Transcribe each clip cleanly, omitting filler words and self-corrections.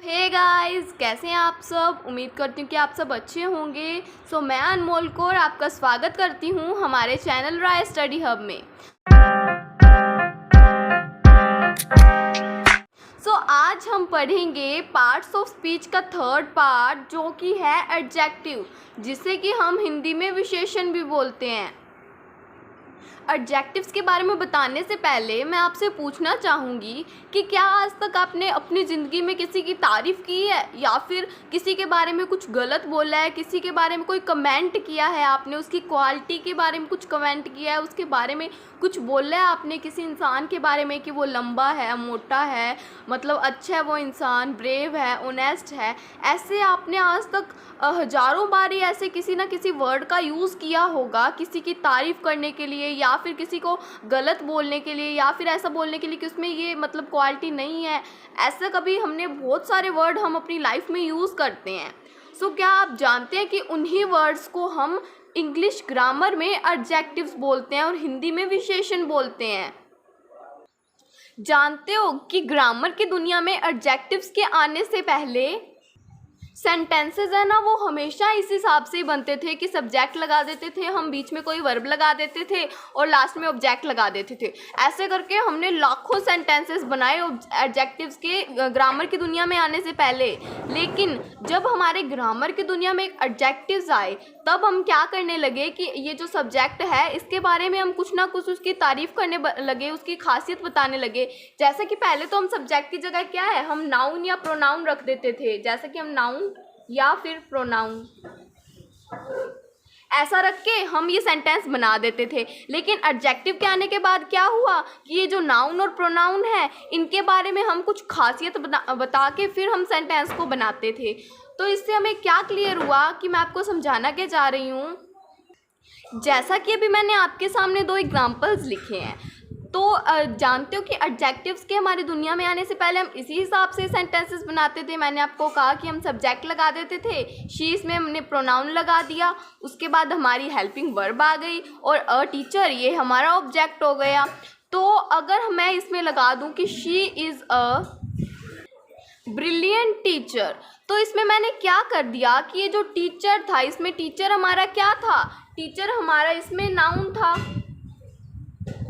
Hey guys, कैसे हैं आप सब। उम्मीद करती हूँ कि आप सब अच्छे होंगे। मैं अनमोल कौर आपका स्वागत करती हूँ हमारे चैनल राय स्टडी हब में। आज हम पढ़ेंगे पार्ट्स ऑफ स्पीच का थर्ड पार्ट, जो कि है एडजेक्टिव, जिसे कि हम हिंदी में विशेषण भी बोलते हैं। एडजेक्टिव्स के बारे में बताने से पहले मैं आपसे पूछना चाहूँगी कि क्या आज तक आपने अपनी ज़िंदगी में किसी की तारीफ़ की है, या फिर किसी के बारे में कुछ गलत बोला है, किसी के बारे में कोई कमेंट किया है, आपने उसकी क्वालिटी के बारे में कुछ कमेंट किया है, उसके बारे में कुछ बोला है आपने किसी इंसान के बारे में कि वो लंबा है, मोटा है, मतलब अच्छा है वो इंसान, ब्रेव है, ऑनेस्ट है। ऐसे आपने आज तक हज़ारों बार ही ऐसे किसी ना किसी वर्ड का यूज़ किया होगा किसी की तारीफ़ करने के लिए, या फिर किसी को गलत बोलने के लिए, या फिर ऐसा बोलने के लिए कि उसमें ये मतलब क्वालिटी नहीं है। ऐसा कभी हमने बहुत सारे वर्ड हम अपनी लाइफ में यूज़ करते हैं। क्या आप जानते हैं कि उन्हीं वर्ड्स को हम इंग्लिश ग्रामर में एडजेक्टिव्स बोलते हैं और हिंदी में विशेषण बोलते हैं। जानते हो कि ग्रामर की दुनिया में एडजेक्टिव्स के आने से पहले सेंटेंसेस है ना, वो हमेशा इस हिसाब से ही बनते थे कि सब्जेक्ट लगा देते थे हम, बीच में कोई वर्ब लगा देते थे और लास्ट में ऑब्जेक्ट लगा देते थे। ऐसे करके हमने लाखों सेंटेंसेस बनाए एडजेक्टिव्स के ग्रामर की दुनिया में आने से पहले। लेकिन जब हमारे ग्रामर की दुनिया में एडजेक्टिव्स आए, तब हम क्या करने लगे कि ये जो सब्जेक्ट है इसके बारे में हम कुछ ना कुछ उसकी तारीफ़ करने लगे, उसकी खासियत बताने लगे। जैसे कि पहले तो हम सब्जेक्ट की जगह क्या है, हम नाउन या प्रोनाउन रख देते थे। जैसे कि हम नाउन या फिर प्रोनाउन ऐसा रख के हम ये सेंटेंस बना देते थे। लेकिन एडजेक्टिव के आने के बाद क्या हुआ कि ये जो नाउन और प्रोनाउन है इनके बारे में हम कुछ खासियत बता के फिर हम सेंटेंस को बनाते थे। तो इससे हमें क्या क्लियर हुआ कि मैं आपको समझाना क्या चाह रही हूँ। जैसा कि अभी मैंने आपके सामने दो एग्जाम्पल्स लिखे हैं, तो जानते हो कि एडजेक्टिव्स के हमारी दुनिया में आने से पहले हम इसी हिसाब से सेंटेंसेस बनाते थे। मैंने आपको कहा कि हम सब्जेक्ट लगा देते थे, शी इसमें हमने प्रोनाउन लगा दिया, उसके बाद हमारी हेल्पिंग वर्ब आ गई और अ टीचर ये हमारा ऑब्जेक्ट हो गया। तो अगर मैं इसमें लगा दूं कि she is a brilliant teacher, तो इसमें मैंने क्या कर दिया कि ये जो टीचर था, इसमें टीचर हमारा क्या था, टीचर हमारा इसमें नाउन था।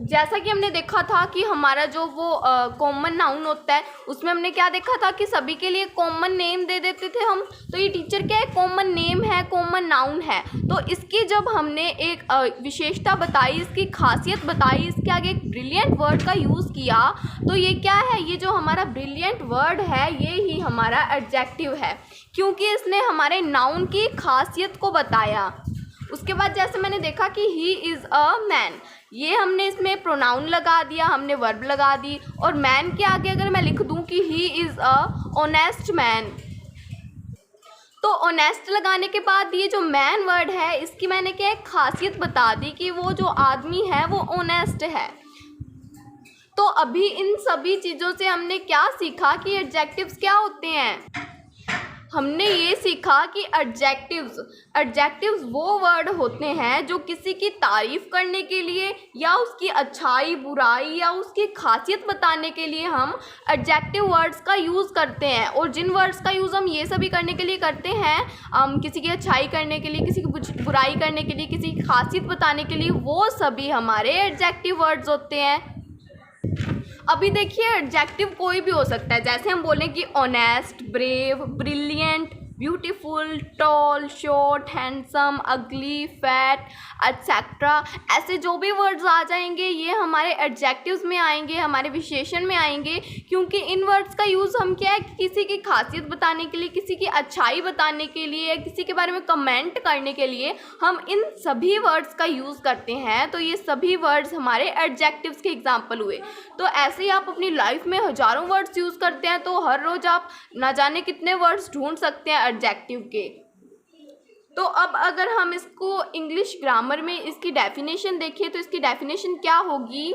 जैसा कि हमने देखा था कि हमारा जो वो कॉमन नाउन होता है, उसमें हमने क्या देखा था कि सभी के लिए कॉमन नेम दे देते थे हम। तो ये टीचर क्या है, कॉमन नेम है, कॉमन नाउन है। तो इसकी जब हमने एक विशेषता बताई, इसकी खासियत बताई, इसके आगे एक ब्रिलियंट वर्ड का यूज़ किया, तो ये क्या है, ये जो हमारा ब्रिलियंट वर्ड है ये ही हमारा एडजेक्टिव है, क्योंकि इसने हमारे नाउन की खासियत को बताया। उसके बाद जैसे मैंने देखा कि ही इज़ अ मैन, ये हमने इसमें प्रोनाउन लगा दिया, हमने वर्ब लगा दी, और मैन के आगे अगर मैं लिख दूं कि he is a honest man, तो ऑनेस्ट लगाने के बाद ये जो मैन वर्ड है इसकी मैंने क्या एक खासियत बता दी कि वो जो आदमी है वो ऑनेस्ट है। तो अभी इन सभी चीज़ों से हमने क्या सीखा कि एडजेक्टिव्स क्या होते हैं। हमने ये सीखा कि एडजेक्टिव्स वो वर्ड होते हैं जो किसी की तारीफ़ करने के लिए या उसकी अच्छाई, बुराई या उसकी खासियत बताने के लिए हम एडजेक्टिव वर्ड्स का यूज़ करते हैं। और जिन वर्ड्स का यूज़ हम ये सभी करने के लिए करते हैं, किसी की अच्छाई करने के लिए, किसी की बुराई करने के लिए, किसी की खासियत बताने के लिए, वो सभी हमारे एडजेक्टिव वर्ड्स होते हैं। अभी देखिए, एडजेक्टिव कोई भी हो सकता है। जैसे हम बोलें कि honest, brave, brilliant, beautiful, tall, short, handsome, ugly, fat, etcetera, ऐसे जो भी वर्ड्स आ जाएंगे ये हमारे एडजेक्टिव्स में आएंगे, हमारे विशेषण में आएंगे। क्योंकि इन वर्ड्स का यूज़ हम क्या है, किसी की खासियत बताने के लिए, किसी की अच्छाई बताने के लिए, किसी के बारे में कमेंट करने के लिए हम इन सभी वर्ड्स का यूज़ करते हैं। तो ये सभी वर्ड्स हमारे एडजेक्टिव्स के एग्जाम्पल हुए। तो ऐसे ही आप अपनी लाइफ में हज़ारों वर्ड्स यूज़ करते हैं, तो हर रोज़ आप ना जाने कितने वर्ड्स ढूंढ सकते हैं एडजेक्टिव के। तो अब अगर हम इसको इंग्लिश ग्रामर में इसकी डेफिनेशन देखें, तो इसकी डेफिनेशन क्या होगी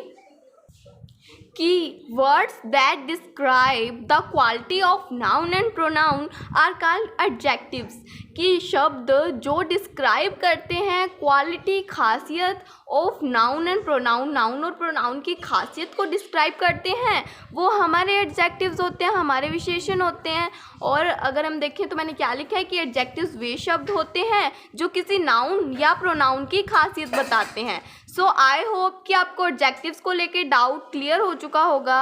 कि words that describe the quality of noun and pronoun are called adjectives, कि शब्द जो डिस्क्राइब करते हैं क्वालिटी, खासियत of noun and pronoun, noun और प्रोनाउन की खासियत को डिस्क्राइब करते हैं, वो हमारे एडजेक्टिव्स होते हैं, हमारे विशेषण होते हैं। और अगर हम देखें तो मैंने क्या लिखा है कि एडजेक्टिव्स वे शब्द होते हैं जो किसी नाउन या प्रोनाउन की खासियत बताते हैं। सो आई होप कि आपको एडजेक्टिव्स को लेके डाउट क्लियर हो चुका होगा।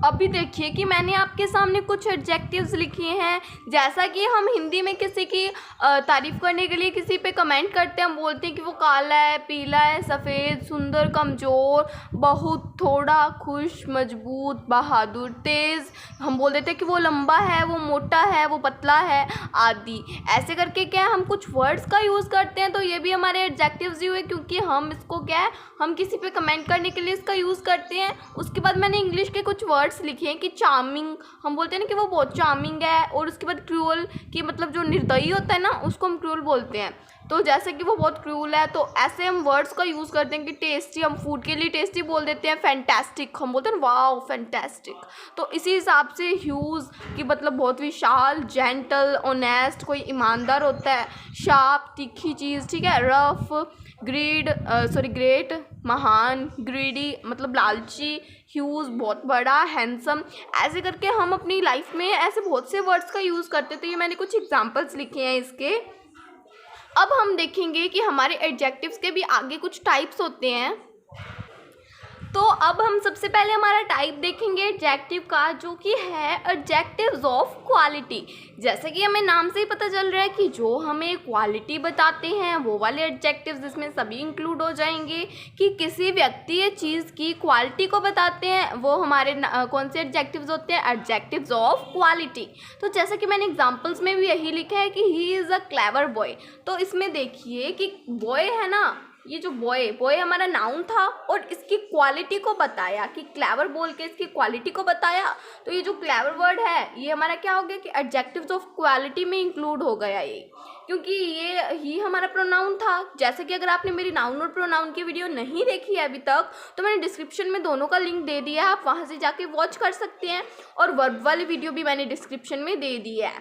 अभी देखिए कि मैंने आपके सामने कुछ एडजेक्टिव्स लिखे हैं। जैसा कि हम हिंदी में किसी की तारीफ़ करने के लिए किसी पे कमेंट करते हैं, हम बोलते हैं कि वो काला है, पीला है, सफ़ेद, सुंदर, कमज़ोर, बहुत, थोड़ा, खुश, मजबूत, बहादुर, तेज़। हम बोल देते हैं कि वो लंबा है, वो मोटा है, वो पतला है, आदि। ऐसे करके क्या है, हम कुछ वर्ड्स का यूज़ करते हैं, तो ये भी हमारे एडजेक्टिव्स ही हुए, क्योंकि हम इसको क्या है, हम किसी पे कमेंट करने के लिए इसका यूज़ करते हैं। उसके बाद मैंने इंग्लिश के कुछ वर्ड्स लिखे हैं कि चार्मिंग, हम बोलते हैं ना कि वो बहुत चार्मिंग है। और उसके बाद क्रूअल, कि मतलब जो निर्दयी होता है ना, उसको हम क्रूअल बोलते हैं। तो जैसे कि वो बहुत क्रूअल है, तो ऐसे हम वर्ड्स का यूज़ करते हैं कि टेस्टी, हम फूड के लिए टेस्टी बोल देते हैं। फैंटास्टिक, हम बोलते हैं वाओ फैंटास्टिक। तो इसी हिसाब से ह्यूज कि मतलब बहुत विशाल, जेंटल, ऑनेस्ट, कोई ईमानदार होता है। शार्प, तीखी चीज़, ठीक है। रफ, ग्रेट, महान। ग्रीडी मतलब लालची। ह्यूज बहुत बड़ा, हैंडसम। ऐसे करके हम अपनी लाइफ में ऐसे बहुत से वर्ड्स का यूज़ करते। तो ये मैंने कुछ एग्जांपल्स लिखे हैं इसके। अब हम देखेंगे कि हमारे एडजेक्टिव्स के भी आगे कुछ टाइप्स होते हैं। तो अब हम सबसे पहले हमारा टाइप देखेंगे एडजेक्टिव का, जो कि है एडजेक्टिव्स ऑफ क्वालिटी। जैसे कि हमें नाम से ही पता चल रहा है कि जो हमें क्वालिटी बताते हैं वो वाले एडजेक्टिव्स इसमें सभी इंक्लूड हो जाएंगे। कि किसी व्यक्ति या चीज़ की क्वालिटी को बताते हैं, वो हमारे कौन से एडजेक्टिव्स होते हैं, एडजेक्टिव्स ऑफ क्वालिटी। तो जैसे कि मैंने एग्जाम्पल्स में भी यही लिखा है कि he is a clever boy. तो इसमें देखिए कि बॉय है ना, ये जो बॉय हमारा नाउन था और इसकी क्वालिटी को बताया, कि क्लेवर बोल के इसकी क्वालिटी को बताया। तो ये जो क्लेवर वर्ड है ये हमारा क्या हो गया कि एडजेक्टिव्स ऑफ क्वालिटी में इंक्लूड हो गया ये, क्योंकि ये ही हमारा प्रोनाउन था। जैसे कि अगर आपने मेरी नाउन और प्रोनाउन की वीडियो नहीं देखी है अभी तक, तो मैंने डिस्क्रिप्शन में दोनों का लिंक दे दिया है, आप वहाँ से जाके वॉच कर सकते हैं। और वर्ब वाली वीडियो भी मैंने डिस्क्रिप्शन में दे दी है।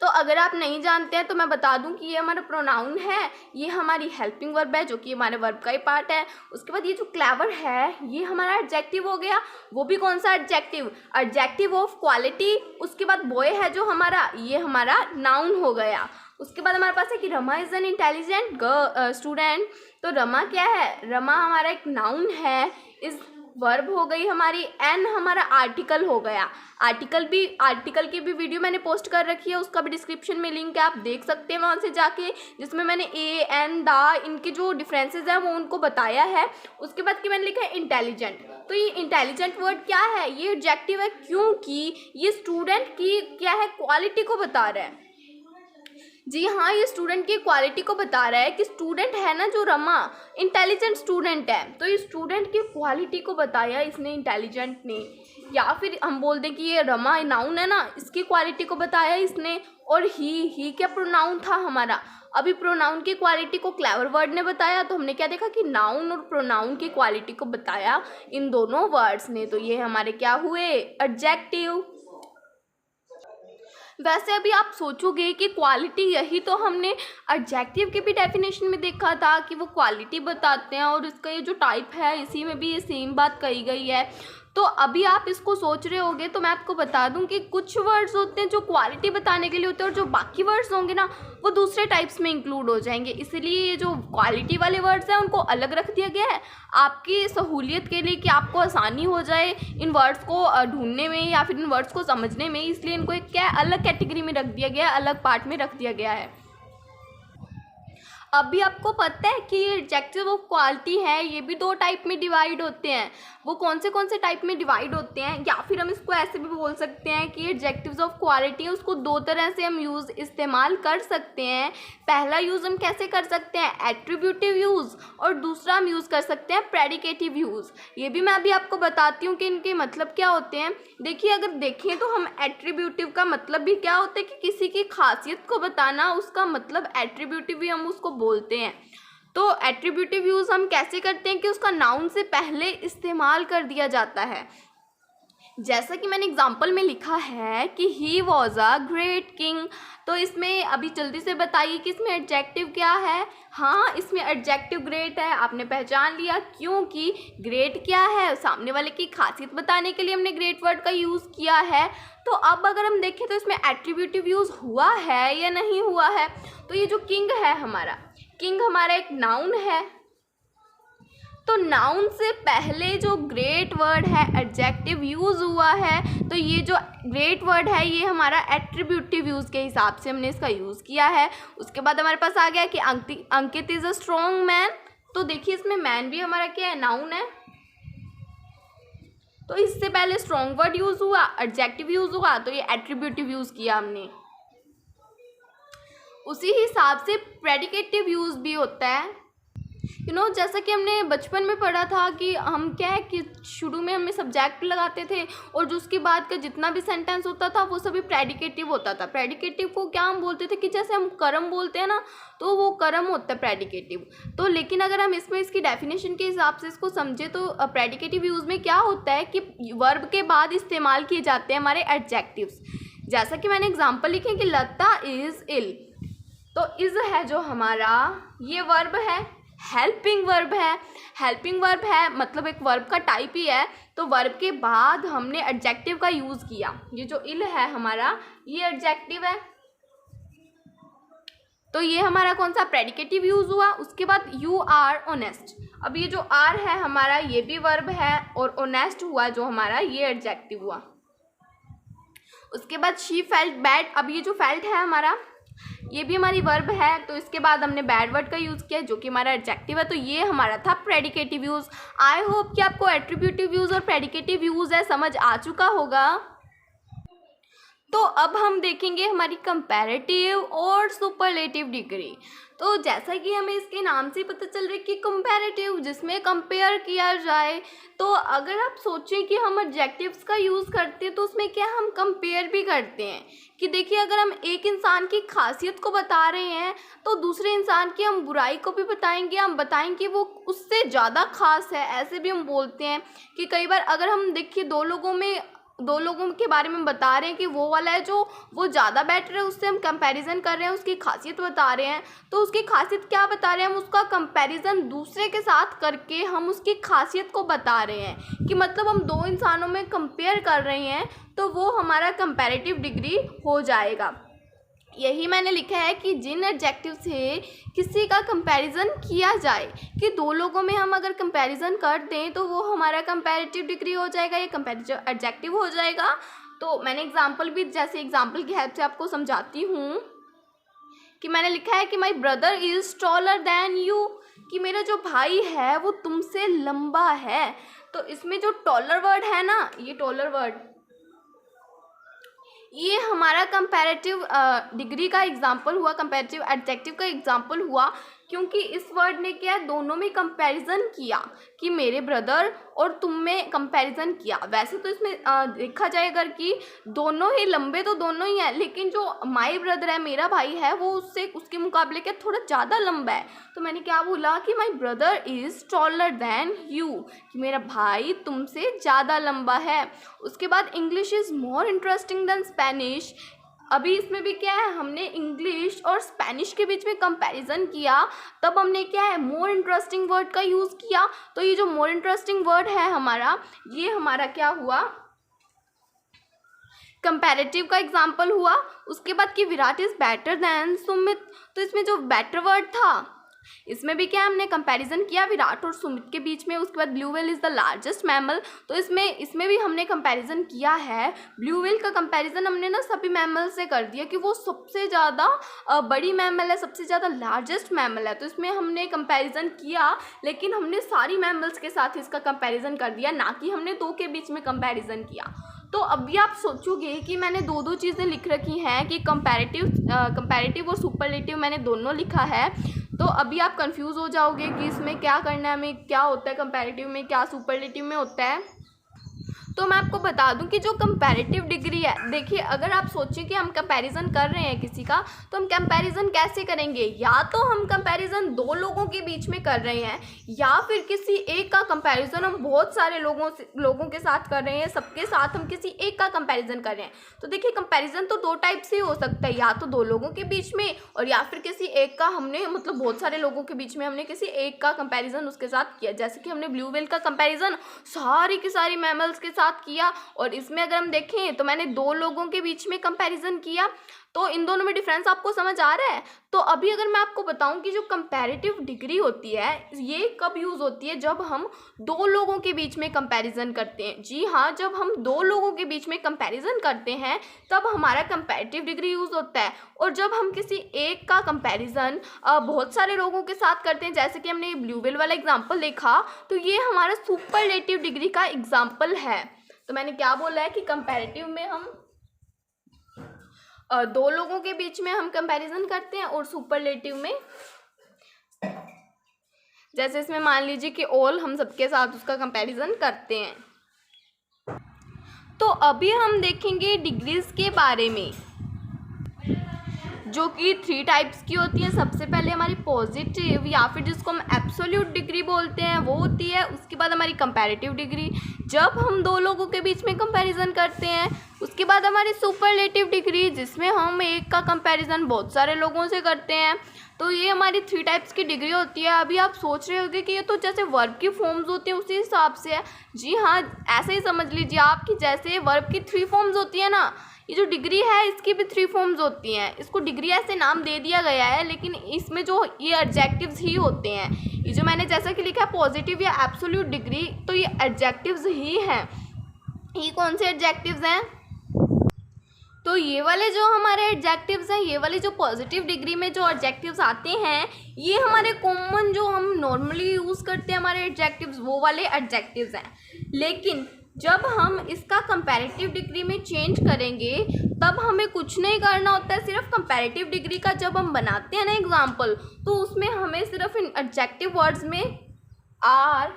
तो अगर आप नहीं जानते हैं तो मैं बता दूं कि ये हमारा प्रोनाउन है, ये हमारी हेल्पिंग वर्ब है, जो कि हमारे वर्ब का ही पार्ट है। उसके बाद ये जो क्लेवर है ये हमारा एडजेक्टिव हो गया। वो भी कौन सा एडजेक्टिव, एडजेक्टिव ऑफ क्वालिटी। उसके बाद बॉय है जो हमारा, ये हमारा नाउन हो गया। उसके बाद हमारे पास है कि Rama is an intelligent student. तो रमा क्या है, रमा हमारा एक नाउन है, इस वर्ब हो गई हमारी, एन हमारा आर्टिकल हो गया। आर्टिकल की भी वीडियो मैंने पोस्ट कर रखी है, उसका भी डिस्क्रिप्शन में लिंक है, आप देख सकते हैं वहाँ से जाके, जिसमें मैंने ए, एन, दा, इनके जो डिफरेंसेस हैं वो उनको बताया है। उसके बाद कि मैंने लिखा है इंटेलिजेंट। तो ये इंटेलिजेंट वर्ड क्या है, ये एडजेक्टिव है, क्योंकि ये स्टूडेंट की क्या है, क्वालिटी को बता रहा है। जी हाँ, ये स्टूडेंट की क्वालिटी को बता रहा है कि स्टूडेंट है ना जो रमा, इंटेलिजेंट स्टूडेंट है। तो ये स्टूडेंट की क्वालिटी को बताया इसने, इंटेलिजेंट ने। या फिर हम बोल दें कि ये रमा नाउन है ना, इसकी क्वालिटी को बताया इसने। और ही क्या प्रोनाउन था हमारा। अभी प्रोनाउन की क्वालिटी को क्लेवर वर्ड ने बताया, तो हमने क्या देखा कि नाउन और प्रोनाउन की क्वालिटी को बताया इन दोनों वर्ड्स ने। तो ये हमारे क्या हुए, एडजेक्टिव। वैसे अभी आप सोचोगे कि क्वालिटी, यही तो हमने एडजेक्टिव के भी डेफिनेशन में देखा था कि वो क्वालिटी बताते हैं, और इसका ये जो टाइप है इसी में भी ये सेम बात कही गई है। तो अभी आप इसको सोच रहे होगे, तो मैं आपको बता दूं कि कुछ वर्ड्स होते हैं जो क्वालिटी बताने के लिए होते हैं, और जो बाकी वर्ड्स होंगे ना वो दूसरे टाइप्स में इंक्लूड हो जाएंगे। इसलिए ये जो क्वालिटी वाले वर्ड्स हैं उनको अलग रख दिया गया है आपकी सहूलियत के लिए, कि आपको आसानी हो जाए इन वर्ड्स को ढूंढने में या फिर इन वर्ड्स को समझने में। इसलिए इनको एक क्या अलग कैटेगरी में रख दिया गया है, अलग पार्ट में रख दिया गया है। अभी आपको पता है कि ये एडजेक्टिव ऑफ क्वालिटी है, ये भी दो टाइप में डिवाइड होते हैं। वो कौन से टाइप में डिवाइड होते हैं, या फिर हम इसको ऐसे भी बोल सकते हैं कि एडजेक्टिव्स ऑफ क्वालिटी है उसको दो तरह से हम इस्तेमाल कर सकते हैं। पहला यूज़ हम कैसे कर सकते हैं, एट्रीब्यूटिव यूज़, और दूसरा हम यूज़ कर सकते हैं प्रेडिकेटिव यूज़। ये भी मैं अभी आपको बताती हूँ कि इनके मतलब क्या होते हैं। देखिए, अगर देखें तो हम एट्रीब्यूटिव का मतलब भी क्या होता है कि किसी की खासियत को बताना, उसका मतलब एट्रीब्यूटिव भी हम उसको बोलते हैं। तो एट्रीब्यूटिव यूज़ हम कैसे करते हैं कि उसका नाउन से पहले इस्तेमाल कर दिया जाता है। जैसा कि मैंने एग्जाम्पल में लिखा है कि he was a great king, तो इसमें अभी जल्दी से बताइए कि इसमें एडजेक्टिव क्या है। हाँ, इसमें एडजेक्टिव ग्रेट है, आपने पहचान लिया, क्योंकि ग्रेट क्या है, सामने वाले की खासियत बताने के लिए हमने ग्रेट वर्ड का यूज़ किया है। तो अब अगर हम देखें तो इसमें एट्रीब्यूटिव यूज़ हुआ है या नहीं हुआ है। तो ये जो किंग है हमारा, किंग हमारा एक नाउन है, तो नाउन से पहले जो ग्रेट वर्ड है एडजेक्टिव यूज़ हुआ है, तो ये जो ग्रेट वर्ड है ये हमारा एट्रीब्यूटिव यूज़ के हिसाब से हमने इसका यूज़ किया है। उसके बाद हमारे पास आ गया कि अंकित इज़ अ स्ट्रॉन्ग मैन, तो देखिए इसमें मैन भी हमारा क्या है, नाउन है, तो इससे पहले स्ट्रॉन्ग वर्ड यूज़ हुआ, एडजेक्टिव यूज़ हुआ, तो ये एट्रीब्यूटिव यूज़ किया हमने। उसी हिसाब से प्रेडिकेटिव यूज़ भी होता है। जैसा कि हमने बचपन में पढ़ा था कि हम क्या है कि शुरू में हमें सब्जेक्ट लगाते थे और जो उसके बाद का जितना भी सेंटेंस होता था वो सभी प्रेडिकेटिव होता था। प्रेडिकेटिव को क्या हम बोलते थे कि जैसे हम कर्म बोलते हैं ना, तो वो कर्म होता है प्रेडिकेटिव। तो लेकिन अगर हम इसमें इसकी डेफिनेशन के हिसाब से इसको समझे तो प्रेडिकेटिव यूज़ में क्या होता है कि वर्ब के बाद इस्तेमाल किए जाते हैं हमारे एडजेक्टिव्स। जैसा कि मैंने एग्जाम्पल लिखे कि लता इज़ इल, तो इज़ है जो हमारा ये वर्ब है, हेल्पिंग वर्ब है, हेल्पिंग वर्ब है मतलब एक वर्ब का टाइप ही है, तो वर्ब के बाद हमने एडजेक्टिव का यूज़ किया। ये जो इल है हमारा ये एडजेक्टिव है, तो ये हमारा कौन सा प्रेडिकेटिव यूज़ हुआ। उसके बाद यू आर ऑनेस्ट, अब ये जो आर है हमारा ये भी वर्ब है और ऑनेस्ट हुआ जो हमारा ये एडजेक्टिव हुआ। उसके बाद शी फेल्ट बैड, अब ये जो फेल्ट है हमारा ये भी हमारी वर्ब है, तो इसके बाद हमने बैड वर्ड का यूज़ किया जो कि हमारा एडजेक्टिव है, तो ये हमारा था प्रेडिकेटिव यूज़। आई होप कि आपको एट्रीब्यूटिव यूज़ और प्रेडिकेटिव यूज़ है समझ आ चुका होगा। तो अब हम देखेंगे हमारी कंपैरेटिव और सुपरलेटिव डिग्री। तो जैसा कि हमें इसके नाम से पता चल रहा है कि कंपैरेटिव जिसमें कंपेयर किया जाए, तो अगर आप सोचें कि हम एडजेक्टिव्स का यूज़ करते हैं तो उसमें क्या हम कंपेयर भी करते हैं कि देखिए अगर हम एक इंसान की खासियत को बता रहे हैं तो दूसरे इंसान की हम बुराई को भी बताएंगे, हम बताएंगे वो उससे ज़्यादा खास है, ऐसे भी हम बोलते हैं कि कई बार अगर हम देखिए दो लोगों के बारे में बता रहे हैं कि वो वाला है जो वो ज़्यादा बेटर है, उससे हम कंपैरिजन कर रहे हैं, उसकी खासियत बता रहे हैं, तो उसकी खासियत क्या बता रहे हैं, हम उसका कंपैरिजन दूसरे के साथ करके हम उसकी खासियत को बता रहे हैं कि मतलब हम दो इंसानों में कंपेयर कर रहे हैं, तो वो हमारा कंपैरेटिव डिग्री हो जाएगा। यही मैंने लिखा है कि जिन एडजेक्टिव से किसी का कंपैरिजन किया जाए कि दो लोगों में हम अगर कंपैरिजन कर दें तो वो हमारा कंपैरेटिव डिग्री हो जाएगा, ये कंपैरेटिव एडजेक्टिव हो जाएगा। तो मैंने एग्जांपल भी जैसे एग्जांपल की हेल्प से आपको समझाती हूँ कि मैंने लिखा है कि my brother is taller than you, कि मेरा जो भाई है वो तुमसे लंबा है। तो इसमें जो टॉलर वर्ड है ना, ये टॉलर वर्ड ये हमारा कंपैरेटिव डिग्री का एग्जाम्पल हुआ, कंपैरेटिव एडजेक्टिव का एग्जाम्पल हुआ, क्योंकि इस वर्ड ने क्या है दोनों में कंपैरिजन किया कि मेरे ब्रदर और तुम में कंपैरिजन किया। वैसे तो इसमें देखा जाए अगर कि दोनों ही लंबे तो दोनों ही हैं, लेकिन जो माई ब्रदर है मेरा भाई है वो उसके मुकाबले क्या थोड़ा ज़्यादा लंबा है, तो मैंने क्या बोला कि my brother is taller than you, कि मेरा भाई तुमसे ज़्यादा लंबा है। उसके बाद English is more interesting than Spanish, अभी इसमें भी क्या है हमने इंग्लिश और स्पेनिश के बीच में कंपैरिजन किया, तब हमने क्या है मोर इंटरेस्टिंग वर्ड का यूज़ किया। तो ये जो मोर इंटरेस्टिंग वर्ड है हमारा ये हमारा क्या हुआ कंपैरेटिव का एग्जाम्पल हुआ। उसके बाद कि Virat is better than Sumit, तो इसमें जो बेटर वर्ड था इसमें भी क्या हमने कंपैरिजन किया विराट और सुमित के बीच में। उसके बाद blue whale is the largest mammal, तो इसमें भी हमने कंपैरिजन किया है। ब्लू व्हेल का कंपैरिजन हमने ना सभी मैमल से कर दिया कि वो सबसे ज़्यादा बड़ी मैमल है, सबसे ज़्यादा लार्जेस्ट मैमल है, तो इसमें हमने कंपैरिजन किया, लेकिन हमने सारी मैमल्स के साथ इसका कंपैरिजन कर दिया, ना कि हमने दो के बीच में कंपैरिजन किया। तो अभी आप सोचोगे कि मैंने दो चीज़ें लिख रखी हैं कि कंपैरेटिव और सुपरलेटिव मैंने दोनों लिखा है, तो अभी आप कंफ्यूज हो जाओगे कि इसमें क्या करना है, हमें क्या होता है कंपैरेटिव में क्या सुपरलेटिव में होता है। तो मैं आपको बता दूं कि जो कंपैरेटिव डिग्री है, देखिए अगर आप सोचें कि हम कंपैरिजन कर रहे हैं किसी का, तो हम कंपैरिजन कैसे करेंगे? या तो हम कंपैरिजन दो लोगों के बीच में कर रहे हैं, या फिर किसी एक का कंपैरिजन हम बहुत सारे लोगों के साथ कर रहे हैं, सबके साथ हम किसी एक का कंपैरिजन कर रहे हैं। तो देखिए कंपैरिजन तो दो टाइप से हो सकता है, या तो दो लोगों के बीच में, और या फिर किसी एक का हमने मतलब बहुत सारे लोगों के बीच में हमने किसी एक का कंपैरिजन उसके साथ किया। जैसे कि हमने ब्लू व्हेल का कंपैरिजन सारी की सारी मैमल्स के साथ किया, और इसमें अगर हम देखें तो मैंने दो लोगों के बीच में कंपैरिजन किया। तो इन दोनों में डिफरेंस आपको समझ आ रहा है? तो अभी अगर मैं आपको बताऊं कि जो कंपैरेटिव डिग्री होती है ये कब यूज़ होती है? जब हम दो लोगों के बीच में कंपैरिजन करते हैं। जी हाँ, जब हम दो लोगों के बीच में कंपैरिजन करते हैं तब हमारा कंपैरेटिव डिग्री यूज़ होता है। और जब हम किसी एक का कंपैरिजन बहुत सारे लोगों के साथ करते हैं, जैसे कि हमने ब्लू व्हेल वाला एग्जाम्पल देखा, तो ये हमारा सुपरलेटिव डिग्री का एग्जाम्पल है। तो मैंने क्या बोला है कि कंपैरेटिव में हम दो लोगों के बीच में हम कंपैरिजन करते हैं, और सुपरलेटिव में जैसे इसमें मान लीजिए कि ऑल, हम सबके साथ उसका कंपैरिजन करते हैं। तो अभी हम देखेंगे डिग्रीज के बारे में, जो कि 3 टाइप्स की होती है। सबसे पहले हमारी पॉजिटिव या फिर जिसको हम एब्सोल्यूट डिग्री बोलते हैं वो होती है। उसके बाद हमारी कंपैरेटिव डिग्री, जब हम दो लोगों के बीच में कंपैरिजन करते हैं। उसके बाद हमारी सुपरलेटिव डिग्री, जिसमें हम एक का कंपैरिजन बहुत सारे लोगों से करते हैं। तो ये हमारी 3 टाइप्स की डिग्री होती है। अभी आप सोच रहे होंगे कि ये तो जैसे वर्ब की फॉर्म्स होती हैं उसी हिसाब से है। जी हाँ, ऐसे ही समझ लीजिए आप कि जैसे वर्ब की 3 फॉर्म्स होती है ना, ये जो डिग्री है इसकी भी 3 फॉर्म्स होती हैं। इसको डिग्री ऐसे नाम दे दिया गया है, लेकिन इसमें जो ये एडजेक्टिव्स ही होते हैं। ये जो मैंने जैसा कि लिखा है पॉजिटिव या एब्सोल्यूट डिग्री, तो ये एडजेक्टिव्स ही हैं। ये कौन से एडजेक्टिव्स हैं? तो ये वाले जो हमारे एडजेक्टिव्स हैं, ये वाले जो पॉजिटिव डिग्री में जो एडजेक्टिव्स आते हैं, ये हमारे कॉमन जो हम नॉर्मली यूज़ करते हैं हमारे एडजेक्टिव्स, वो वाले एडजेक्टिव्स हैं। लेकिन जब हम इसका कंपैरेटिव डिग्री में चेंज करेंगे तब हमें कुछ नहीं करना होता है। सिर्फ कंपैरेटिव डिग्री का जब हम बनाते हैं ना एग्जाम्पल, तो उसमें हमें सिर्फ इन एडजेक्टिव वर्ड्स में आर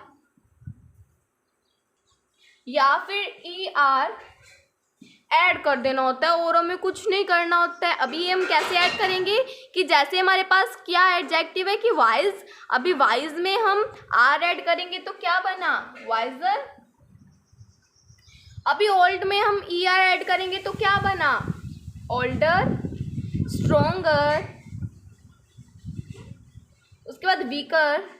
या फिर ई आर ऐड कर देना होता है, और हमें कुछ नहीं करना होता है। अभी हम कैसे ऐड करेंगे कि जैसे हमारे पास क्या एडजेक्टिव है कि वाइज, अभी वाइज में हम आर ऐड करेंगे तो क्या बना? वाइजर। अभी ओल्ड में हम ई आर ऐड करेंगे तो क्या बना? ओल्डर। स्ट्रोंगर, उसके बाद वीकर।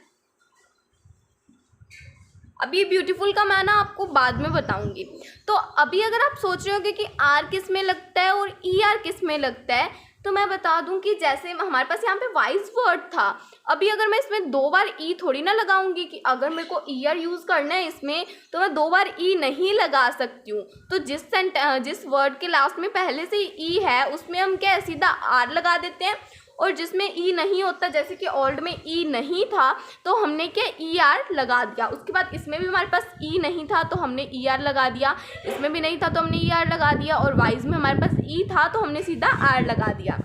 अभी ब्यूटीफुल का मैं ना आपको बाद में बताऊंगी। तो अभी अगर आप सोच रहे होंगे कि आर किस में लगता है और ई आर किस में लगता है, तो मैं बता दूं कि जैसे हमारे पास यहाँ पे वाइज वर्ड था, अभी अगर मैं इसमें 2 बार ई थोड़ी ना लगाऊंगी कि अगर मेरे को ई आर यूज़ करना है इसमें तो मैं 2 बार ई नहीं लगा सकती हूँ। तो जिस वर्ड के लास्ट में पहले से ई है उसमें हम क्या सीधा आर लगा देते हैं, और जिसमें ई नहीं होता, जैसे कि ओल्ड में ई नहीं था तो हमने क्या ई आर लगा दिया। उसके बाद इसमें भी हमारे पास ई नहीं था तो हमने ई आर लगा दिया, इसमें भी नहीं था तो हमने ई आर लगा दिया, और वाइज में हमारे पास ई था तो हमने सीधा आर लगा दिया।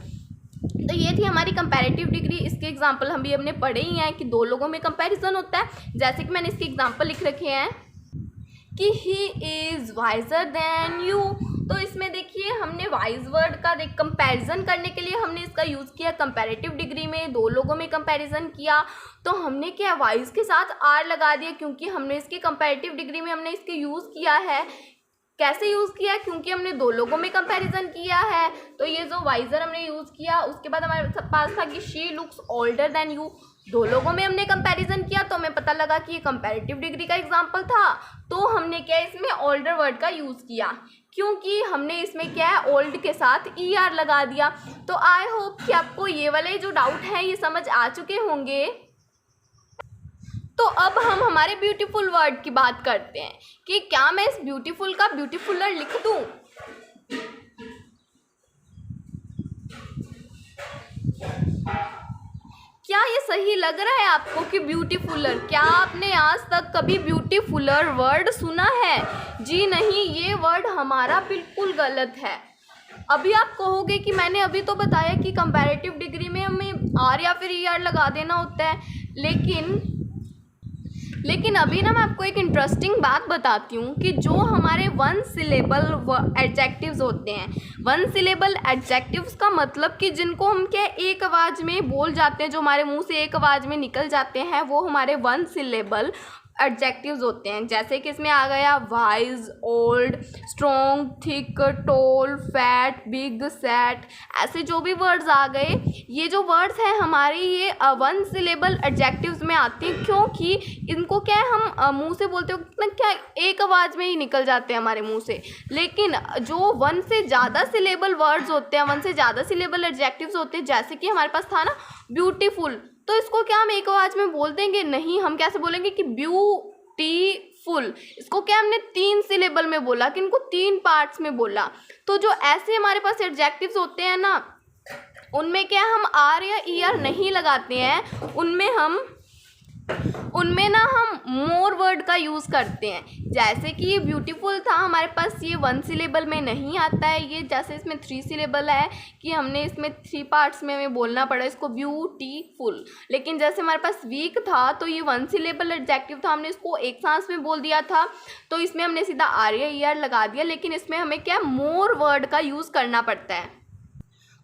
तो ये थी हमारी कंपैरेटिव डिग्री। इसके एग्जाम्पल हम भी हमने पढ़े ही हैं कि दो लोगों में कंपैरिजन होता है। जैसे कि मैंने इसके एग्जाम्पल लिख रखे हैं कि he is visor then you. तो इसमें देखिए हमने वाइज वर्ड का कंपैरिजन करने के लिए हमने इसका यूज़ किया कंपैरेटिव डिग्री में, दो लोगों में कंपैरिजन किया तो हमने क्या वाइज के साथ आर लगा दिया, क्योंकि हमने इसके कंपैरेटिव डिग्री में हमने इसके यूज़ किया है। कैसे यूज़ किया? क्योंकि हमने दो लोगों में कंपैरिजन किया है, तो ये जो वाइजर हमने यूज़ किया। उसके बाद हमारे पास था कि she looks older than you, दो लोगों में हमने कंपैरिजन किया तो हमें पता लगा कि ये कंपैरेटिव डिग्री का एग्जांपल था, तो हमने क्या इसमें ओल्डर वर्ड का यूज़ किया, क्योंकि हमने इसमें क्या है ओल्ड के साथ ई आर लगा दिया। तो आई होप कि आपको ये वाले जो डाउट हैं ये समझ आ चुके होंगे। तो अब हम हमारे ब्यूटीफुल वर्ड की बात करते हैं कि क्या मैं इस ब्यूटीफुल का ब्यूटीफुलर लिख दूं? क्या ये सही लग रहा है आपको कि ब्यूटीफुलर? क्या आपने आज तक कभी ब्यूटीफुलर वर्ड सुना है? जी नहीं, ये वर्ड हमारा बिल्कुल गलत है। अभी आप कहोगे कि मैंने अभी तो बताया कि कंपैरेटिव डिग्री में हमें आर या फिर ई आर लगा देना होता है, लेकिन लेकिन अभी ना मैं आपको एक इंटरेस्टिंग बात बताती हूँ कि जो हमारे वन सिलेबल एडजेक्टिव्स होते हैं, वन सिलेबल एडजेक्टिव्स का मतलब कि जिनको हम क्या एक आवाज़ में बोल जाते हैं, जो हमारे मुंह से एक आवाज़ में निकल जाते हैं, वो हमारे वन सिलेबल एडजेक्टिव्स होते हैं। जैसे कि इसमें आ गया wise, old, strong, thick, tall, fat, big, sad, ऐसे जो भी वर्ड्स आ गए, ये जो वर्ड्स हैं हमारे ये वन सिलेबल एडजेक्टिव्स में आते हैं, क्योंकि इनको क्या है हम मुंह से बोलते हो क्या एक आवाज़ में ही निकल जाते हैं हमारे मुंह से। लेकिन जो वन से ज़्यादा सिलेबल वर्ड्स होते हैं, वन से ज़्यादा सिलेबल एडजेक्टिव्स होते हैं, जैसे कि हमारे पास था ना ब्यूटीफुल, तो इसको क्या हम एक आवाज़ में बोल देंगे? नहीं, हम कैसे बोलेंगे कि ब्यूटीफुल। इसको क्या हमने 3 सिलेबल में बोला, कि इनको 3 पार्ट्स में बोला। तो जो ऐसे हमारे पास एडजेक्टिव्स होते हैं ना, उनमें क्या हम आर या ई आर नहीं लगाते हैं, उनमें ना हम मोर वर्ड का यूज़ करते हैं। जैसे कि ये ब्यूटीफुल था हमारे पास, ये 1 सिलेबल में नहीं आता है, ये जैसे इसमें 3 सिलेबल है कि हमने इसमें 3 पार्ट्स में हमें बोलना पड़ा इसको ब्यूटीफुल। लेकिन जैसे हमारे पास वीक था तो ये 1 सिलेबल एडजेक्टिव था, हमने इसको एक सांस में बोल दिया था, तो इसमें हमने सीधा आर या ई आर लगा दिया। लेकिन इसमें हमें क्या मोर वर्ड का यूज़ करना पड़ता है,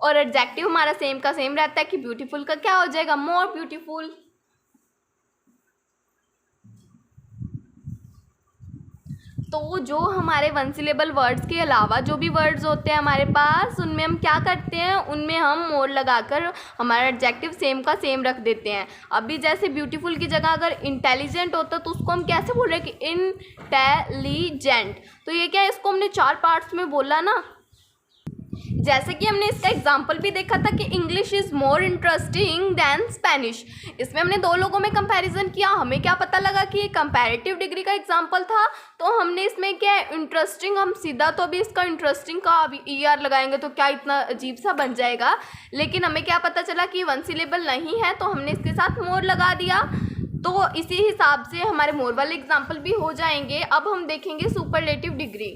और एडजेक्टिव हमारा सेम का सेम रहता है कि ब्यूटीफुल का क्या हो जाएगा? More beautiful. तो जो हमारे 1 सिलेबल वर्ड्स के अलावा जो भी वर्ड्स होते हैं हमारे पास, उनमें हम क्या करते हैं, उनमें हम मोर लगाकर हमारा एडजेक्टिव सेम का सेम रख देते हैं। अभी जैसे ब्यूटीफुल की जगह अगर इंटेलिजेंट होता तो उसको हम कैसे बोल रहे हैं कि इंटेलिजेंट। तो ये क्या है, इसको हमने 4 पार्ट्स में बोला ना। जैसे कि हमने इसका एग्जाम्पल भी देखा था कि English is more interesting than Spanish. इसमें हमने 2 लोगों में कंपैरिजन किया, हमें क्या पता लगा कि ये कंपैरेटिव डिग्री का एग्जाम्पल था, तो हमने इसमें क्या है इंटरेस्टिंग, हम सीधा तो अभी इसका इंटरेस्टिंग का अभी ई आर लगाएंगे तो क्या इतना अजीब सा बन जाएगा। लेकिन हमें क्या पता चला कि 1 सिलेबल नहीं है, तो हमने इसके साथ मोर लगा दिया, तो इसी हिसाब से हमारे मोर वाले एग्जाम्पल भी हो जाएंगे। अब हम देखेंगे सुपरलेटिव डिग्री।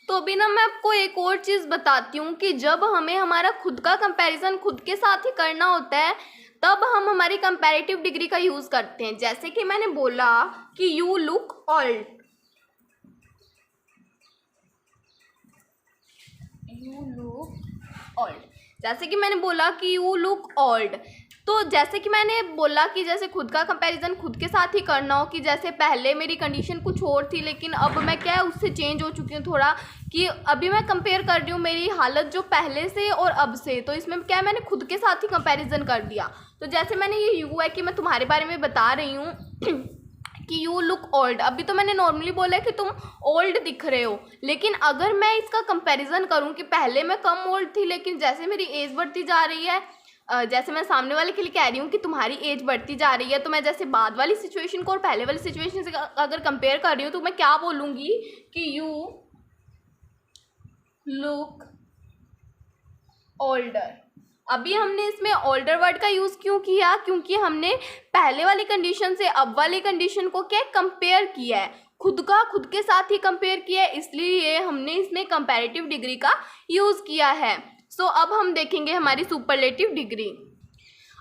तो अभी ना मैं आपको एक और चीज़ बताती हूँ कि जब हमें हमारा खुद का कंपैरिजन खुद के साथ ही करना होता है, तब हम हमारी कंपैरेटिव डिग्री का यूज़ करते हैं। जैसे कि मैंने बोला कि you look old, you look old, जैसे कि मैंने बोला कि यू लुक ओल्ड, तो जैसे कि मैंने बोला कि जैसे खुद का कंपैरिजन खुद के साथ ही करना हो, कि जैसे पहले मेरी कंडीशन कुछ और थी लेकिन अब मैं क्या है उससे चेंज हो चुकी हूँ थोड़ा, कि अभी मैं कंपेयर कर रही हूँ मेरी हालत जो पहले से और अब से, तो इसमें क्या है मैंने खुद के साथ ही कंपैरिजन कर दिया। तो जैसे मैंने ये यू है कि मैं तुम्हारे बारे में बता रही हूँ कि यू लुक ओल्ड, अभी तो मैंने नॉर्मली बोला कि तुम ओल्ड दिख रहे हो, लेकिन अगर मैं इसका कंपैरिजन करूँ कि पहले मैं कम ओल्ड थी लेकिन जैसे मेरी एज बढ़ती जा रही है, जैसे मैं सामने वाले के लिए कह रही हूँ कि तुम्हारी एज बढ़ती जा रही है, तो मैं जैसे बाद वाली सिचुएशन को और पहले वाली सिचुएशन से अगर कंपेयर कर रही हूँ तो मैं क्या बोलूँगी कि यू लुक ओल्डर। अभी हमने इसमें ओल्डर वर्ड का यूज़ क्यों किया? क्योंकि हमने पहले वाली कंडीशन से अब वाली कंडीशन को क्या कंपेयर किया है, खुद के साथ ही कंपेयर किया है, इसलिए हमने इसमें कंपैरेटिव डिग्री का यूज़ किया है। सो अब हम देखेंगे हमारी सुपरलेटिव डिग्री।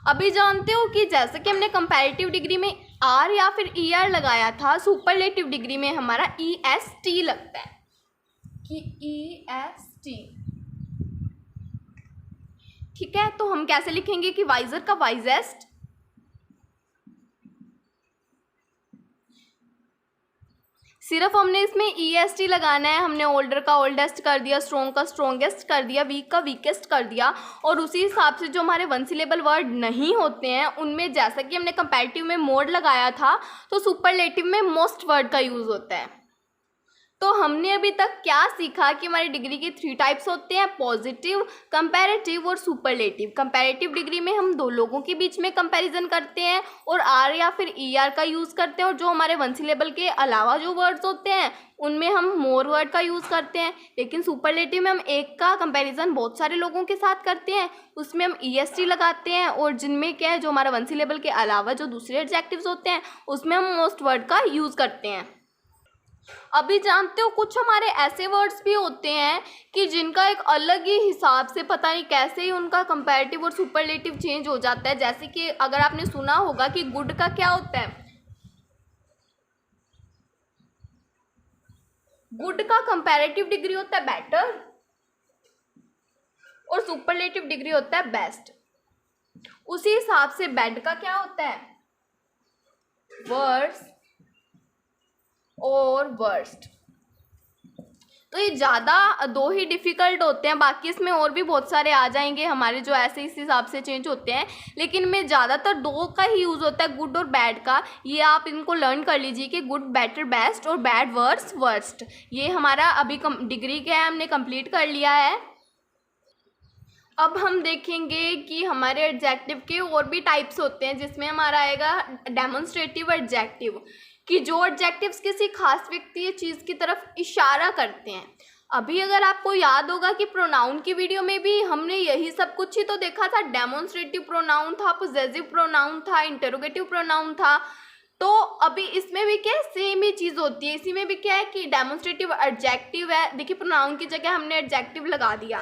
अभी जानते हो कि जैसे कि हमने कंपैरेटिव डिग्री में आर या फिर ई आर लगाया था, सुपरलेटिव डिग्री में हमारा ई एस टी लगता है, कि ई एस टी, ठीक है। तो हम कैसे लिखेंगे कि वाइजर का वाइजेस्ट, सिर्फ हमने इसमें ई एस टी लगाना है, हमने ओल्डर का ओल्डेस्ट कर दिया, स्ट्रॉन्ग का स्ट्रॉन्गेस्ट कर दिया, वीक का वीकेस्ट कर दिया, और उसी हिसाब से जो हमारे 1 सिलेबल वर्ड नहीं होते हैं उनमें जैसा कि हमने कंपैरेटिव में मोर लगाया था, तो सुपरलेटिव में मोस्ट वर्ड का यूज़ होता है। तो हमने अभी तक क्या सीखा कि हमारी डिग्री के 3 टाइप्स होते हैं, पॉजिटिव, कंपैरेटिव और सुपरलेटिव। कंपैरेटिव डिग्री में हम 2 लोगों के बीच में कंपैरिजन करते हैं और आर या फिर ई आर का यूज़ करते हैं, और जो हमारे 1 सिलेबल के अलावा जो वर्ड्स होते हैं उनमें हम मोर वर्ड का यूज़ करते हैं। लेकिन सुपरलेटिव में हम एक का कंपैरिजन बहुत सारे लोगों के साथ करते हैं, उसमें हम ई एस टी लगाते हैं, और जिनमें क्या है जो हमारा 1 सिलेबल के अलावा जो दूसरे एडजेक्टिव्स होते हैं उसमें हम मोस्ट वर्ड का यूज़ करते हैं। अभी जानते हो कुछ हमारे ऐसे वर्ड्स भी होते हैं कि जिनका एक अलग ही हिसाब से पता नहीं कैसे ही उनका कंपैरेटिव और सुपरलेटिव चेंज हो जाता है। जैसे कि अगर आपने सुना होगा कि गुड का क्या होता है, गुड का कंपैरेटिव डिग्री होता है बेटर और सुपरलेटिव डिग्री होता है बेस्ट। उसी हिसाब से बैड का क्या होता है, वर्स और वर्स्ट। तो ये ज़्यादा दो ही डिफ़िकल्ट होते हैं, बाकी इसमें और भी बहुत सारे आ जाएंगे हमारे जो ऐसे इस हिसाब से चेंज होते हैं, लेकिन में ज़्यादातर दो का ही यूज़ होता है, गुड और बैड का। ये आप इनको लर्न कर लीजिए कि गुड बेटर बेस्ट और बैड वर्स वर्स्ट। ये हमारा अभी डिग्री क्या है, हमने कंप्लीट कर लिया है। अब हम देखेंगे कि हमारे एडजेक्टिव के और भी टाइप्स होते हैं, जिसमें हमारा आएगा डेमोन्स्ट्रेटिव एडजेक्टिव, कि जो एडजेक्टिव्स किसी खास व्यक्ति या चीज़ की तरफ इशारा करते हैं। अभी अगर आपको याद होगा कि प्रोनाउन की वीडियो में भी हमने यही सब कुछ ही तो देखा था, डेमोन्स्ट्रेटिव प्रोनाउन था, पोजेसिव प्रोनाउन था, इंटरोगेटिव प्रोनाउन था। तो अभी इसमें भी क्या सेम ही चीज़ होती है। इसी में भी क्या है कि डेमोन्स्ट्रेटिव एडजेक्टिव है, देखिए प्रोनाउन की जगह हमने एडजेक्टिव लगा दिया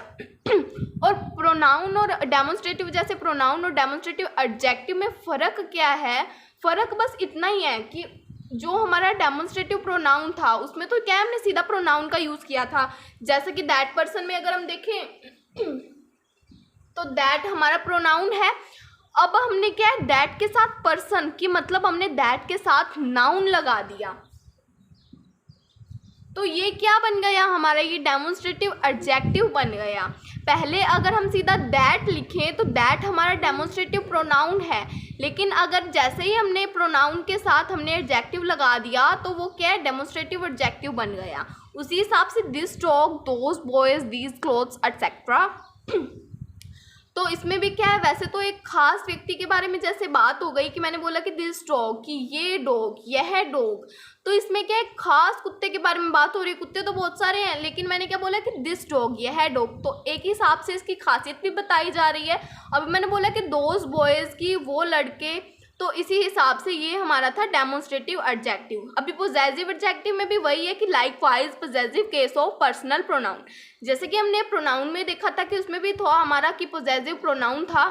और प्रोनाउन और डेमोन्स्ट्रेटिव, जैसे प्रोनाउन और डेमोन्स्ट्रेटिव एडजेक्टिव में फ़र्क क्या है, फ़र्क बस इतना ही है कि जो हमारा डेमोन्स्ट्रेटिव प्रोनाउन था उसमें तो क्या है, हमने सीधा प्रोनाउन का यूज़ किया था। जैसे कि दैट पर्सन में अगर हम देखें तो दैट हमारा प्रोनाउन है। अब हमने क्या है, दैट के साथ पर्सन की मतलब हमने दैट के साथ नाउन लगा दिया, तो ये क्या बन गया हमारा, ये डेमोन्स्ट्रेटिव एडजेक्टिव बन गया। पहले अगर हम सीधा दैट लिखें तो दैट हमारा डेमोन्स्ट्रेटिव प्रोनाउन है, लेकिन अगर जैसे ही हमने प्रोनाउन के साथ हमने एडजेक्टिव लगा दिया तो वो क्या है, डेमोन्स्ट्रेटिव एडजेक्टिव बन गया। उसी हिसाब से this dog, those boys, these clothes etcetera. तो इसमें भी क्या है, वैसे तो एक खास व्यक्ति के बारे में जैसे बात हो गई कि मैंने बोला कि दिस डॉग, कि ये डॉग, यह डॉग, तो इसमें क्या है, खास कुत्ते के बारे में बात हो रही है। कुत्ते तो बहुत सारे हैं, लेकिन मैंने क्या बोला कि दिस डॉग, यह डॉग, तो एक ही हिसाब से इसकी खासियत भी बताई जा रही है। अभी मैंने बोला कि दोज बॉयज़, की वो लड़के, तो इसी हिसाब से ये हमारा था डेमोन्स्ट्रेटिव एडजेक्टिव। अभी पोजेसिव एडजेक्टिव में भी वही है कि likewise possessive case of personal pronoun, जैसे कि हमने प्रोनाउन में देखा था कि उसमें भी था हमारा कि पोजेसिव प्रोनाउन था,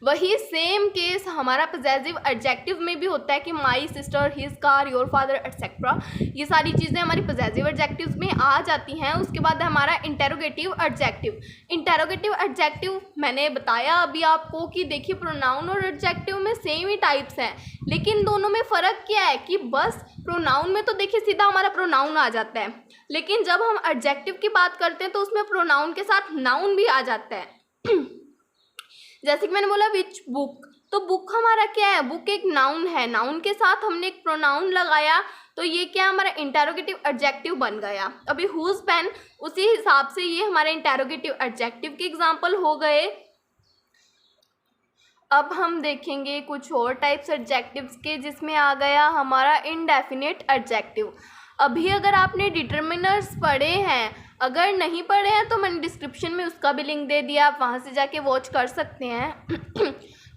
वही सेम केस हमारा पोजेसिव एडजेक्टिव में भी होता है कि my sister, his car, your father etcetera. ये सारी चीज़ें हमारी पोजेसिव एडजेक्टिव्स में आ जाती हैं। उसके बाद हमारा इंटेरोगेटिव एडजेक्टिव। इंटेरोगेटिव एडजेक्टिव मैंने बताया अभी आपको कि देखिए प्रोनाउन और एडजेक्टिव में सेम ही टाइप्स हैं, लेकिन दोनों में फ़र्क क्या है कि बस प्रोनाउन में तो देखिए सीधा हमारा प्रोनाउन आ जाता है, लेकिन जब हम एडजेक्टिव की बात करते हैं तो उसमें प्रोनाउन के साथ नाउन भी आ जाता है। जैसे कि मैंने बोला विच बुक, तो बुक हमारा क्या है, बुक एक नाउन है, नाउन के साथ हमने एक प्रोनाउन लगाया, तो ये क्या हमारा इंटेरोगेटिव एडजेक्टिव बन गया। अभी हुज पेन, उसी हिसाब से ये हमारे इंटेरोगेटिव एडजेक्टिव के एग्जाम्पल हो गए। अब हम देखेंगे कुछ और टाइप्स एडजेक्टिव्स के, जिसमें आ गया हमारा इनडेफिनेट एडजेक्टिव। अभी अगर आपने डिटर्मिनर्स पढ़े हैं, अगर नहीं पढ़े हैं तो मैंने डिस्क्रिप्शन में उसका भी लिंक दे दिया, आप वहाँ से जाके वॉच कर सकते हैं।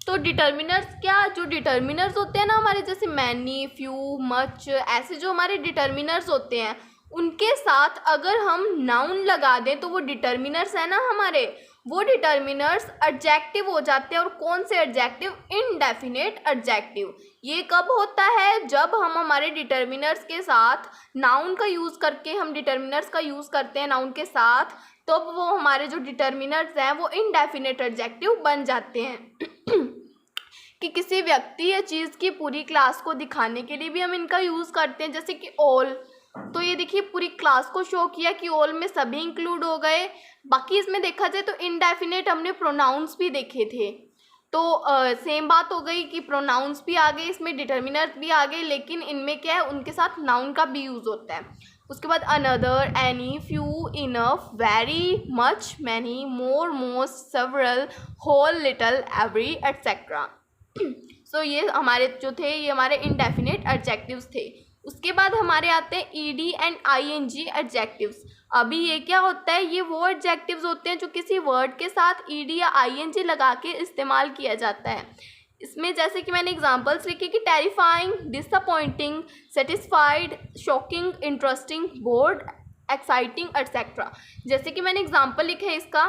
तो डिटर्मिनर्स क्या, जो डिटर्मिनर्स होते हैं ना हमारे, जैसे मैनी, फ्यू, मच, ऐसे जो हमारे डिटर्मिनर्स होते हैं, उनके साथ अगर हम नाउन लगा दें तो वो डिटर्मिनर्स है ना हमारे, वो डिटर्मिनर्स एडजेक्टिव हो जाते हैं। और कौन से एडजेक्टिव, इनडेफिनेट एडजेक्टिव। ये कब होता है, जब हम हमारे डिटर्मिनर्स के साथ नाउन का यूज़ करके, हम डिटर्मिनर्स का यूज़ करते हैं नाउन के साथ, तो वो हमारे जो डिटर्मिनर्स हैं वो इनडेफिनेट एडजेक्टिव बन जाते हैं। कि किसी व्यक्ति या चीज़ की पूरी क्लास को दिखाने के लिए भी हम इनका यूज़ करते हैं, जैसे कि ऑल, तो ये देखिए पूरी क्लास को शो किया कि ऑल में सभी इंक्लूड हो गए। बाकी इसमें देखा जाए तो इनडेफिनेट हमने प्रोनाउंस भी देखे थे, तो सेम बात हो गई कि प्रोनाउंस भी आ गए, इसमें डिटर्मिनर्स भी आ गए, लेकिन इनमें क्या है, उनके साथ नाउन का भी यूज़ होता है। उसके बाद another, any, few, enough, very, much, many, more, most, several, whole, little, every etcetera. So ये हमारे जो थे, ये हमारे इनडेफिनेट एडजेक्टिव्स थे। उसके बाद हमारे आते हैं ईडी एंड आईएनजी एडजेक्टिव्स। अभी ये क्या होता है, ये वो एडजेक्टिव्स होते हैं जो किसी वर्ड के साथ ईडी या आईएनजी लगा के इस्तेमाल किया जाता है। इसमें जैसे कि मैंने एग्जांपल्स लिखे कि terrifying, disappointing, satisfied, shocking, interesting, board, exciting etcetera. जैसे कि मैंने एग्जांपल लिखा है इसका,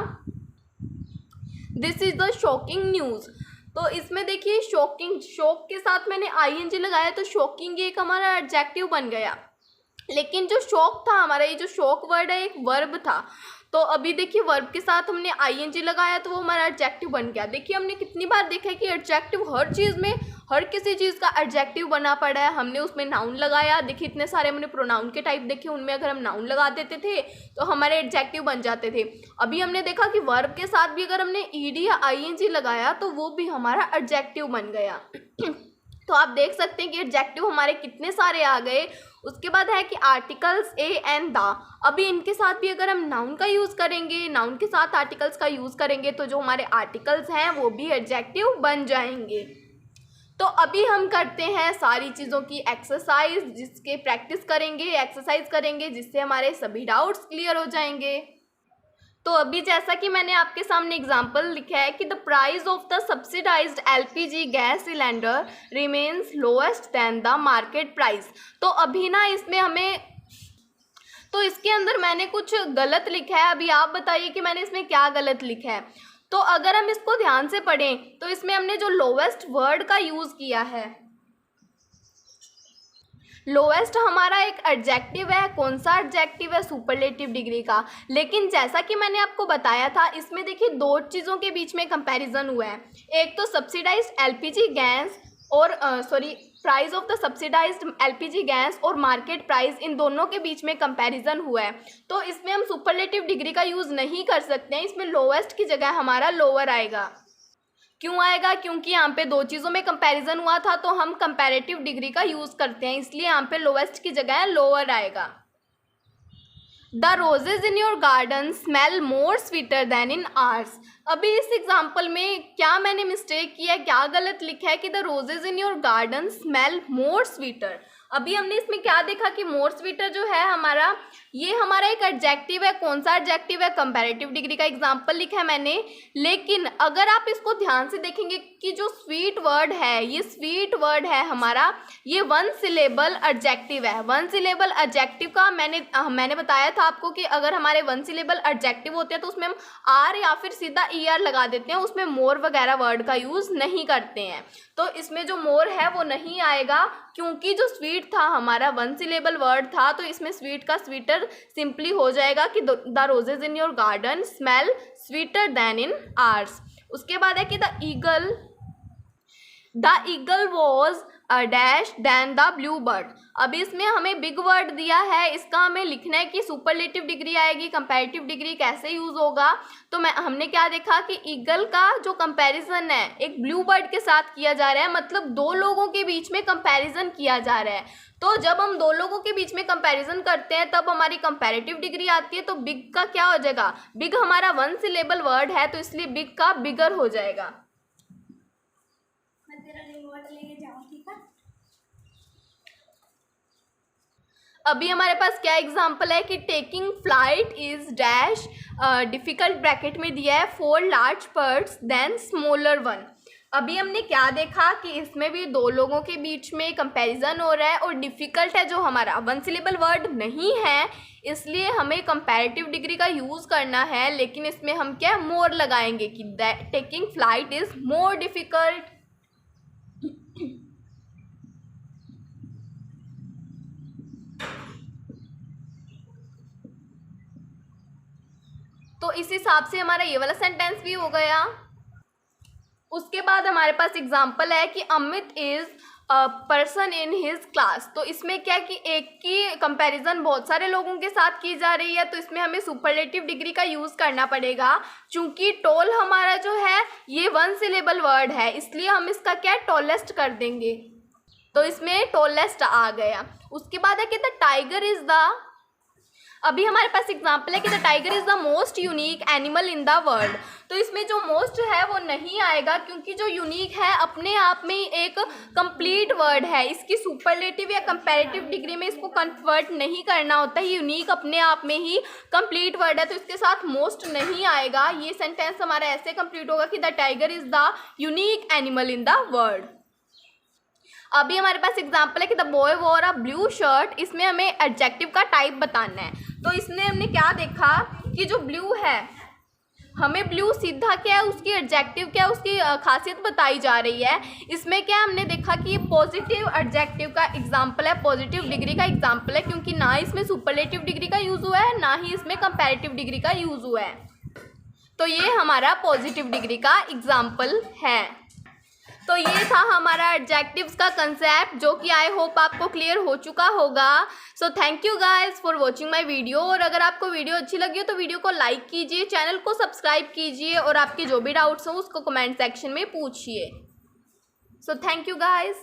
this is the shocking news, तो इसमें देखिए शॉकिंग, शॉक के साथ मैंने आईएनजी लगाया तो शॉकिंग एक हमारा एडजेक्टिव बन गया। लेकिन जो शौक था हमारा, ये जो शौक वर्ड है एक वर्ब था। तो अभी देखिए वर्ब के साथ हमने आईएनजी लगाया तो वो हमारा एडजेक्टिव बन गया। देखिए हमने कितनी बार देखा है कि एडजेक्टिव हर चीज़ में, हर किसी चीज़ का एडजेक्टिव बना पड़ा है। हमने उसमें नाउन लगाया, देखिए इतने सारे हमने प्रोनाउन के टाइप देखे, उनमें अगर हम नाउन लगा देते थे तो हमारे एडजेक्टिव बन जाते थे। अभी हमने देखा कि वर्ब के साथ भी अगर हमने ईडी या आईएनजी लगाया तो वो भी हमारा एडजेक्टिव बन गया। तो आप देख सकते हैं कि एडजेक्टिव हमारे कितने सारे आ गए। उसके बाद है कि आर्टिकल्स ए एंड द। अभी इनके साथ भी अगर हम नाउन का यूज़ करेंगे, नाउन के साथ आर्टिकल्स का यूज़ करेंगे तो जो हमारे आर्टिकल्स हैं वो भी एडजेक्टिव बन जाएंगे। तो अभी हम करते हैं सारी चीज़ों की एक्सरसाइज, जिसके प्रैक्टिस करेंगे, एक्सरसाइज करेंगे, जिससे हमारे सभी डाउट्स क्लियर हो जाएंगे। तो अभी जैसा कि मैंने आपके सामने एग्जांपल लिखा है कि the price of the subsidised LPG gas cylinder remains lowest than the market price. तो अभी ना इसमें हमें, तो इसके अंदर मैंने कुछ गलत लिखा है। अभी आप बताइए कि मैंने इसमें क्या गलत लिखा है। तो अगर हम इसको ध्यान से पढ़ें तो इसमें हमने जो लोएस्ट वर्ड का यूज़ किया है, लोएस्ट हमारा एक एडजेक्टिव है। कौन सा एडजेक्टिव है? सुपरलेटिव डिग्री का। लेकिन जैसा कि मैंने आपको बताया था, इसमें देखिए दो चीज़ों के बीच में कंपैरिजन हुआ है। एक तो सब्सिडाइज्ड एलपीजी गैस और price of the subsidised LPG gas और मार्केट प्राइस, इन दोनों के बीच में कंपैरिजन हुआ है। तो इसमें हम सुपरलेटिव डिग्री का यूज़ नहीं कर सकते हैं। इसमें लोएस्ट की जगह हमारा लोअर आएगा। क्यों आएगा? क्योंकि यहाँ पे दो चीज़ों में कंपैरिजन हुआ था तो हम कंपैरेटिव डिग्री का यूज़ करते हैं, इसलिए यहाँ पे लोएस्ट की जगह लोअर आएगा। The roses in your garden smell more sweeter than in ours. अभी इस एग्जाम्पल में क्या मैंने मिस्टेक किया है, क्या गलत लिखा है कि the roses in your garden smell more sweater. अभी हमने इसमें क्या देखा कि मोर स्वीटर जो है हमारा, ये हमारा एक एडजेक्टिव है। कौन सा एडजेक्टिव है? कंपैरेटिव डिग्री का एग्जाम्पल लिखा है मैंने। लेकिन अगर आप इसको ध्यान से देखेंगे कि जो स्वीट वर्ड है, ये स्वीट वर्ड है हमारा, ये वन सिलेबल एडजेक्टिव है। वन सिलेबल एडजेक्टिव का मैंने बताया था आपको कि अगर हमारे वन सिलेबल एडजेक्टिव होते हैं तो उसमें हम आर या फिर सीधा ईआर लगा देते हैं, उसमें मोर वगैरह वर्ड का यूज़ नहीं करते हैं। तो इसमें जो मोर है वो नहीं आएगा, क्योंकि जो स्वीट था हमारा वन सिलेबल वर्ड था, तो इसमें स्वीट का स्वीटर सिंपली हो जाएगा कि the roses in your garden smell sweeter than in ours. उसके बाद है कि the eagle was a dash than the blue bird. अब इसमें हमें बिग वर्ड दिया है, इसका हमें लिखना है कि सुपरलेटिव डिग्री आएगी, कंपैरेटिव डिग्री कैसे यूज़ होगा। तो हमने क्या देखा कि ईगल का जो कंपैरिजन है एक ब्लू बर्ड के साथ किया जा रहा है, मतलब दो लोगों के बीच में कंपैरिजन किया जा रहा है। तो जब हम दो लोगों के बीच में कंपैरिजन करते हैं तब हमारी कंपैरेटिव डिग्री आती है। तो बिग का क्या हो जाएगा? बिग हमारा वन सिलेबल वर्ड है तो इसलिए बिग का बिगर हो जाएगा। अभी हमारे पास क्या एग्जाम्पल है कि taking flight is dash, difficult bracket में दिया है for large birds than smaller one. अभी हमने क्या देखा कि इसमें भी दो लोगों के बीच में कंपैरिजन हो रहा है और डिफ़िकल्ट है जो हमारा वन सिलेबल वर्ड नहीं है, इसलिए हमें कंपैरेटिव डिग्री का यूज़ करना है। लेकिन इसमें हम क्या मोर लगाएंगे कि taking flight is more difficult. तो इस हिसाब से हमारा ये वाला सेंटेंस भी हो गया। उसके बाद हमारे पास एग्जाम्पल है कि Amit is a person in his class. तो इसमें क्या कि एक की कंपैरिजन बहुत सारे लोगों के साथ की जा रही है, तो इसमें हमें सुपरलेटिव डिग्री का यूज़ करना पड़ेगा। चूँकि टॉल हमारा जो है ये वन सिलेबल वर्ड है, इसलिए हम इसका क्या टॉलेस्ट कर देंगे, तो इसमें टॉलेस्ट आ गया। उसके बाद है कि द टाइगर इज़ द, अभी हमारे पास एग्जाम्पल है कि the tiger is the most unique animal in the world. तो इसमें जो मोस्ट है वो नहीं आएगा, क्योंकि जो यूनिक है अपने आप में एक कंप्लीट वर्ड है, इसकी सुपरलेटिव या कंपैरेटिव डिग्री में इसको कन्वर्ट नहीं करना होता है। यूनिक अपने आप में ही कंप्लीट वर्ड है, तो इसके साथ मोस्ट नहीं आएगा। ये सेंटेंस हमारा ऐसे कंप्लीट होगा कि the tiger is the unique animal in the world. अभी हमारे पास एग्जाम्पल है कि the boy war a blue shirt. इसमें हमें एडजेक्टिव का टाइप बताना है। तो इसमें हमने क्या देखा कि जो ब्लू है हमें ब्लू सीधा क्या है, उसकी एडजेक्टिव क्या है, उसकी खासियत बताई जा रही है। इसमें क्या हमने देखा कि ये पॉजिटिव एडजेक्टिव का एग्जाम्पल है, पॉजिटिव डिग्री का एग्जाम्पल है, क्योंकि ना इसमें सुपरलेटिव डिग्री का यूज़ हुआ है, ना ही इसमें कंपैरेटिव डिग्री का यूज़ हुआ है। तो ये हमारा पॉजिटिव डिग्री का एग्जाम्पल है। तो ये था हमारा एडजेक्टिव्स का कंसेप्ट, जो कि आई होप आपको क्लियर हो चुका होगा। So thank you guys for watching my video. और अगर आपको वीडियो अच्छी लगी हो तो वीडियो को लाइक कीजिए, चैनल को सब्सक्राइब कीजिए, और आपके जो भी डाउट्स हो उसको कमेंट सेक्शन में पूछिए। So thank you guys.